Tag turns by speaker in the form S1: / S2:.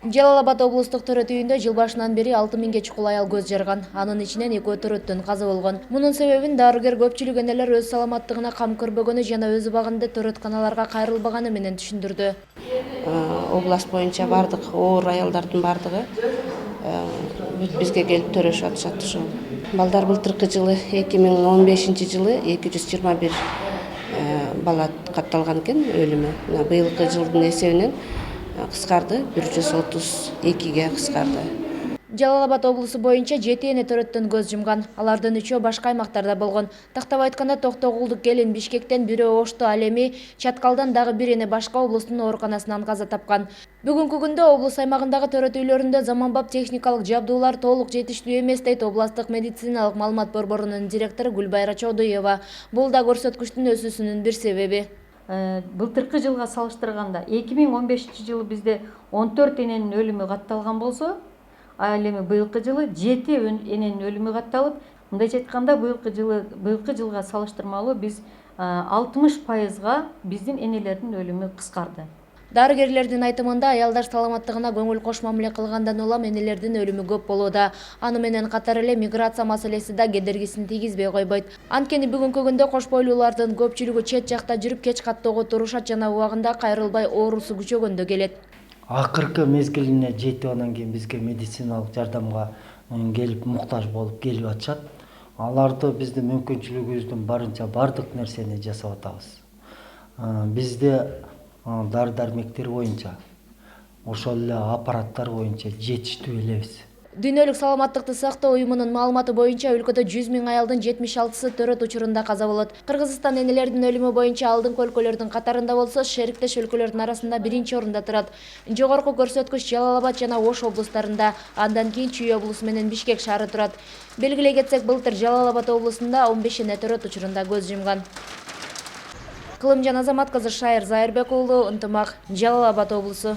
S1: Жалал Абад облустук төрөт үйүндө жыл башынан бери 6000 чукул аял көз жарган. Анын ичинен 2 төрөттөн каза болгон. Мунун себебин дарыгер көпчүлүк энелер өз саламаттыгына кам көрбөгөнү жана өз убагында төрөтканаларга кайрылбаганы менен түшүндүрдү.
S2: Область боюнча бардык оор аялдардын бардыгы бизге келип төрөшүп атышат ушул. Балдар былтыркы жылы 2015 жылы 221 бала катталган экен өлүмү. Быйылкы жылдын эсебинен кыскарды, 132ге кыскарды.
S1: Жалал Абад облусу боюнча 7 эне төрөттөн көз жумган. Алардын 3-өө башка аймактарда болгон. Тактап айтканда Токтогулдук келин Бишкектен, бирөө Ошто, ал эми Чаткалдан дагы бир эне башка облустун ооруканасынан каза тапкан. Бүгүнкү күндө облус аймагындагы төрөт үйлөрүндө заманбап техникалык жабдуулар толук жетиштүү эмес дейт областык медициналык маалымат борборунун директору Гүлбайра Чодуева. Бул да көрсөткүчтүн өсүүсүнүн бир себеби.
S3: Былтыркы жылга салыштырганда 2015 жылы бизде 14 эненин өлүмү катталган болсо, ал эми быйылкы жылы 7 эненин өлүмү катталып, мындайча айтканда быйылкы жылга салыштырмалуу биз 60%га биздин энелердин өлүмү кыскарды.
S1: Дарыгерлердин айтымында аялдар саламаттыгына көңүл кош мамиле кылгандан улам энелердин өлүмү көп болууда. Аны менен катар эле миграция маселеси да кедергисин тийгизбей койбойт. Анткени бүгүнкү күндө кош бойлуулардын көпчүлүгү чет жакта жүрүп кеч каттоого турушат жана убагында кайрылбай оорусу күчөгөндө келет.
S4: Акыркы мезгилине жетип анан кийин бизге медициналык жардамга келип муктаж болуп келип атышат. Аларды биздин мүмкүнчүлүгүбүздүн барынча бардык нерсени жасап атабыз. Бизде дары-дармектер боюнча, ошол эле аппараттар боюнча жетиштүү элебиз.
S1: Дүйнөлүк саламаттыкты сактоо уюмунун маалыматы боюнча өлкөдө 100 000 аялдын 76-сы төрөт учурунда каза болот. Кыргызстан энелердин өлүмү боюнча алдыңкы өлкөлөрдүн катарында болсо, шериктеш өлкөлөрдүн арасында 1-чи орунда турат. Жогорку көрсөткүч Жалал Абад жана Ош облустарында, андан кийин Чүй облусу менен Бишкек шаары турат. Белгилей кетсек, былтыр Жалал Абад облусунда 15 эне төрөт учурунда көз жумган. Кылымжан Азамат кызы Шайыр Зайырбек уулу, Ынтымак, Жалал Абад облусу.